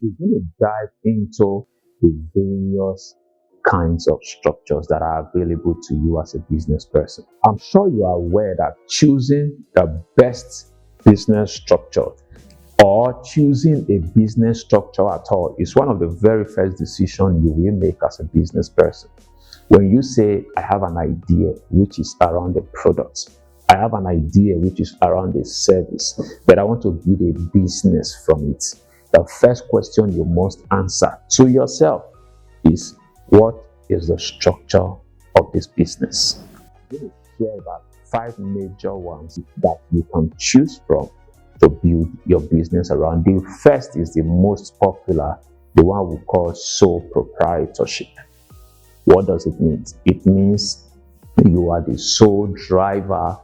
we're going to dive into the various kinds of structures that are available to you as a business person. I'm sure you are aware that choosing the best business structure or choosing a business structure at all is one of the very first decisions you will make as a business person. When you say, I have an idea which is around the product, I have an idea which is around the service, but I want to build a business from it, the first question you must answer to yourself is, what is the structure of this business? I'm going to share about 5 major ones that you can choose from to build your business around. The first is the most popular, the one we call sole proprietorship. What does it mean? It means you are the sole driver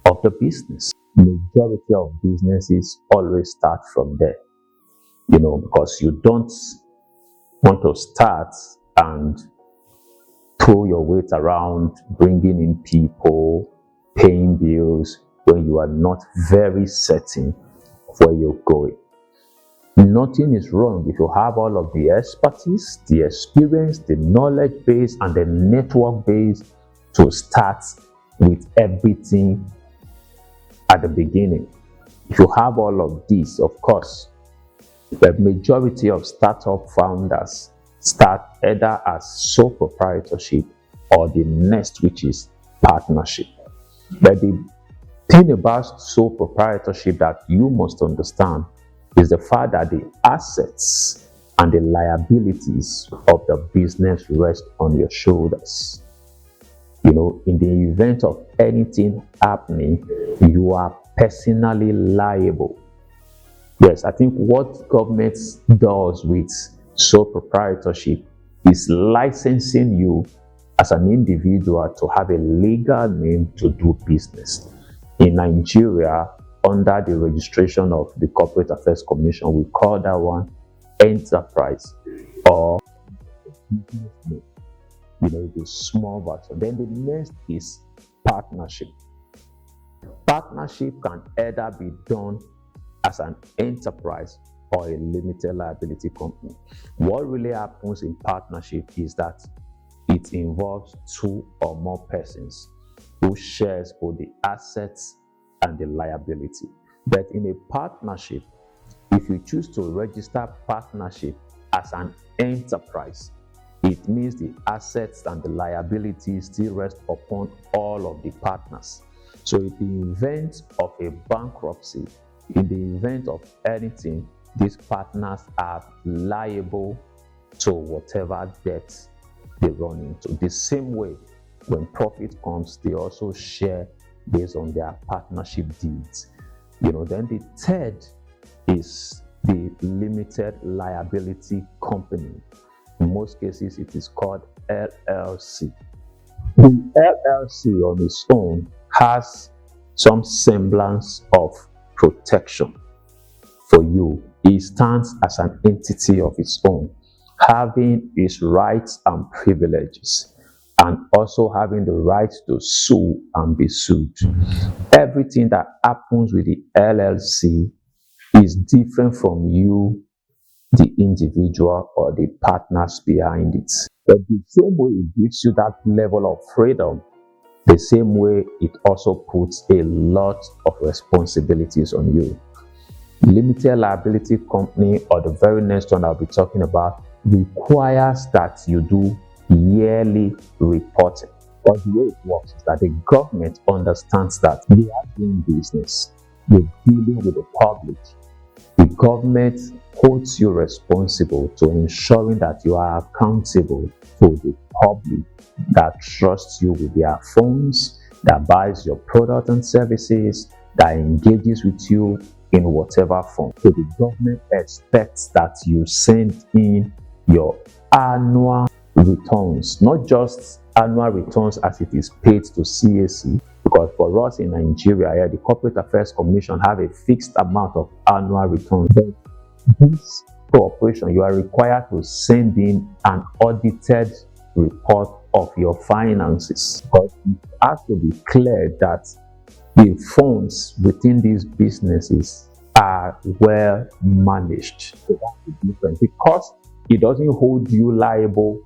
of the business. Majority of businesses always start from there, because you don't want to start and throw your weight around bringing in people, paying bills when you are not very certain of where you're going. Nothing is wrong if you have all of the expertise, the experience, the knowledge base, and the network base to start with everything at the beginning. If you have all of this, of course, the majority of startup founders start either as sole proprietorship or the next, which is partnership. But the thing about sole proprietorship that you must understand is the fact that the assets and the liabilities of the business rest on your shoulders. In the event of anything happening, you are personally liable. Yes, I think what government does with sole proprietorship is licensing you as an individual to have a legal name to do business. In Nigeria, under the registration of the Corporate Affairs Commission, we call that one enterprise or business name. The small version. Then the next is partnership. Partnership can either be done as an enterprise or a limited liability company. What really happens in partnership is that it involves 2 or more persons who shares both the assets and the liability. But in a partnership, if you choose to register partnership as an enterprise, it means the assets and the liabilities still rest upon all of the partners. So in the event of a bankruptcy, in the event of anything, these partners are liable to whatever debt they run into. The same way, when profit comes, they also share based on their partnership deeds. Then the third is the limited liability company. In most cases, it is called LLC. The LLC on its own has some semblance of protection for you. It stands as an entity of its own, having its rights and privileges, and also having the right to sue and be sued. Everything that happens with the LLC is different from you, the individual or the partners behind it. But the same way it gives you that level of freedom, the same way it also puts a lot of responsibilities on you. Limited liability company, or the very next one I'll be talking about, requires that you do yearly reporting. But the way it works is that the government understands that they are doing business, they're dealing with the public. The government holds you responsible to ensuring that you are accountable to the public that trusts you with their funds, that buys your product and services, that engages with you in whatever form. So the government expects that you send in your annual returns, not just annual returns as it is paid to CAC, because for us in Nigeria, the Corporate Affairs Commission have a fixed amount of annual returns. But this corporation, you are required to send in an audited report of your finances, but it has to be clear that the funds within these businesses are well managed. So that's the difference, because it doesn't hold you liable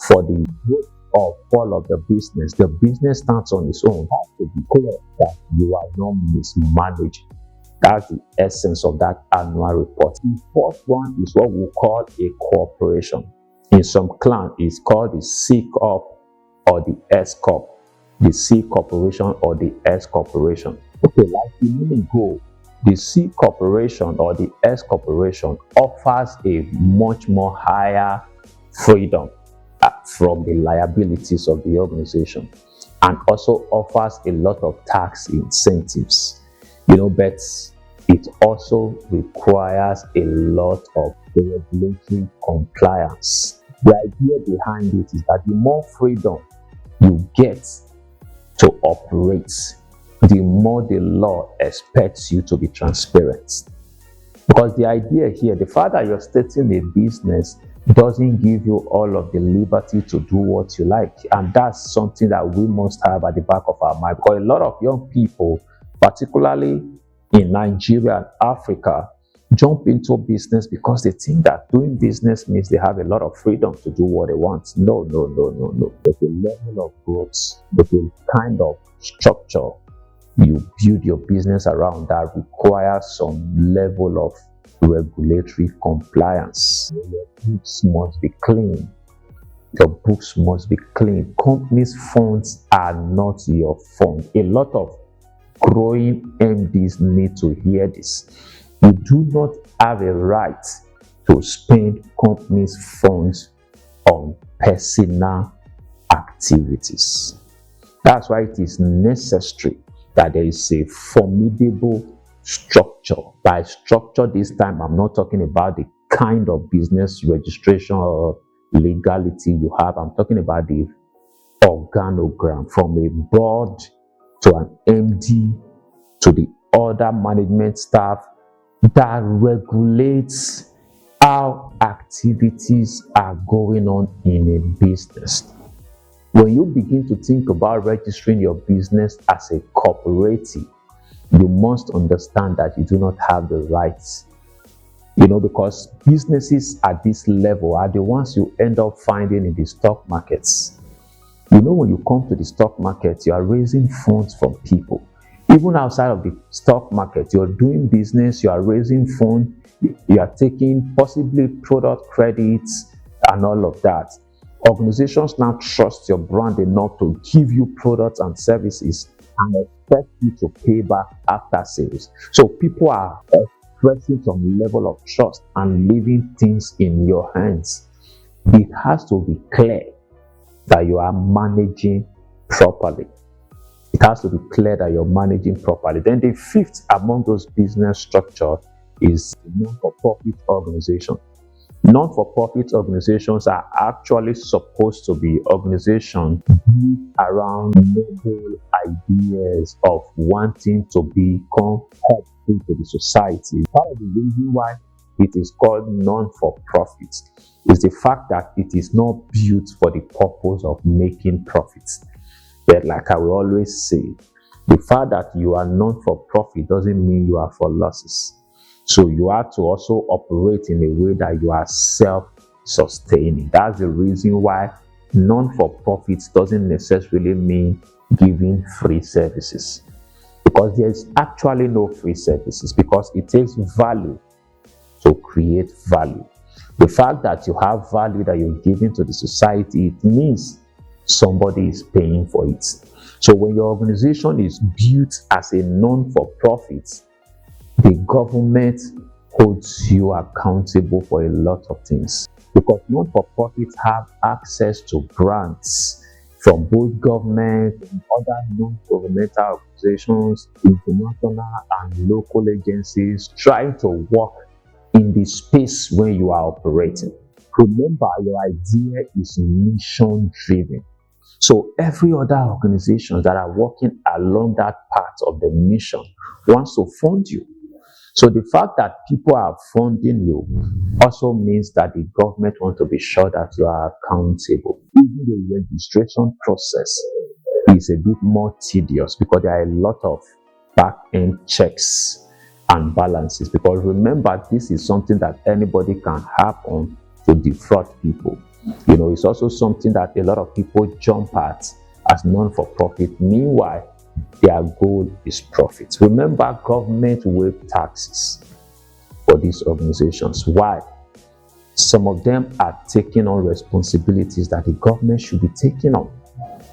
for the growth or fall of the business. The business stands on its own. It has to be clear that you are not mismanaged. That's the essence of that annual report. The fourth one is what we call a corporation. In some clan, it's called the C Corp or the S Corp. The C Corporation or the S Corporation. Okay, like a minute ago, the C Corporation or the S Corporation offers a much more higher freedom from the liabilities of the organization, and also offers a lot of tax incentives, but it also requires a lot of regulatory compliance. The idea behind it is that the more freedom you get to operate, the more the law expects you to be transparent. Because the idea here, the fact that you're starting a business doesn't give you all of the liberty to do what you like. And that's something that we must have at the back of our mind. Because a lot of young people, particularly in Nigeria and Africa, jump into business because they think that doing business means they have a lot of freedom to do what they want. No. There's a level of growth, there's a kind of structure you build your business around that requires some level of regulatory compliance. Your books must be clean. Your books must be clean. Companies' funds are not your fund. A lot of growing MDs need to hear this. You do not have a right to spend companies' funds on personal activities. That's why it is necessary that there is a formidable structure. By structure this time, I'm not talking about the kind of business registration or legality you have. I'm talking about the organogram, from a board to an MD to the other management staff, that regulates how activities are going on in a business. When you begin to think about registering your business as a cooperative, you must understand that you do not have the rights. Because businesses at this level are the ones you end up finding in the stock markets. When you come to the stock market, you are raising funds from people. Even outside of the stock market, you're doing business, you are raising funds, you are taking possibly product credits and all of that. Organizations now trust your brand enough to give you products and services and expect you to pay back after sales. So people are expressing some level of trust and leaving things in your hands. It has to be clear that you are managing properly. It has to be clear that you're managing properly. Then the fifth among those business structures is non-for-profit organization. Non-for-profit organizations are actually supposed to be organizations built around noble ideas of wanting to become helpful to the society. Part of the reason why it is called non-for-profit is the fact that it is not built for the purpose of making profits. But like I will always say, the fact that you are non-for-profit doesn't mean you are for losses. So you have to also operate in a way that you are self-sustaining. That's the reason why non-for-profit doesn't necessarily mean giving free services. Because there's actually no free services, because it takes value to create value. The fact that you have value that you're giving to the society, it means somebody is paying for it. So when your organization is built as a non-for-profit, the government holds you accountable for a lot of things, because non-for-profits have access to grants from both government and other non-governmental organizations, international and local agencies trying to work in the space where you are operating. Remember, your idea is mission driven. So every other organization that are working along that path of the mission wants to fund you. So the fact that people are funding you also means that the government wants to be sure that you are accountable. Even the registration process is a bit more tedious because there are a lot of back-end checks and balances, because remember, this is something that anybody can happen to defraud people. It's also something that a lot of people jump at as non-for-profit. Meanwhile, their goal is profit. Remember, government waive taxes for these organizations. Why? Some of them are taking on responsibilities that the government should be taking on.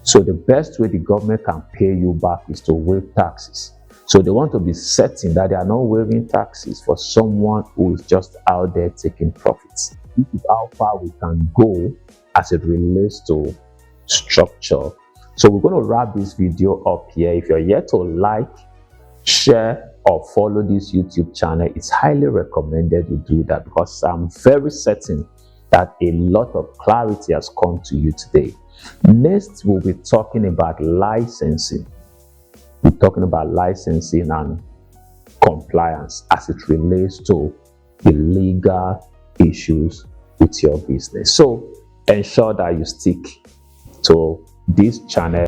So the best way the government can pay you back is to waive taxes. So they want to be certain that they are not waiving taxes for someone who is just out there taking profits. This is how far we can go as it relates to structure. So we're going to wrap this video up here. If you're yet to like, share, or follow this YouTube channel, it's highly recommended you do that, because I'm very certain that a lot of clarity has come to you today. Next, we'll be talking about licensing. We're talking about licensing and compliance as it relates to the legal issues with your business. So ensure that you stick to this channel.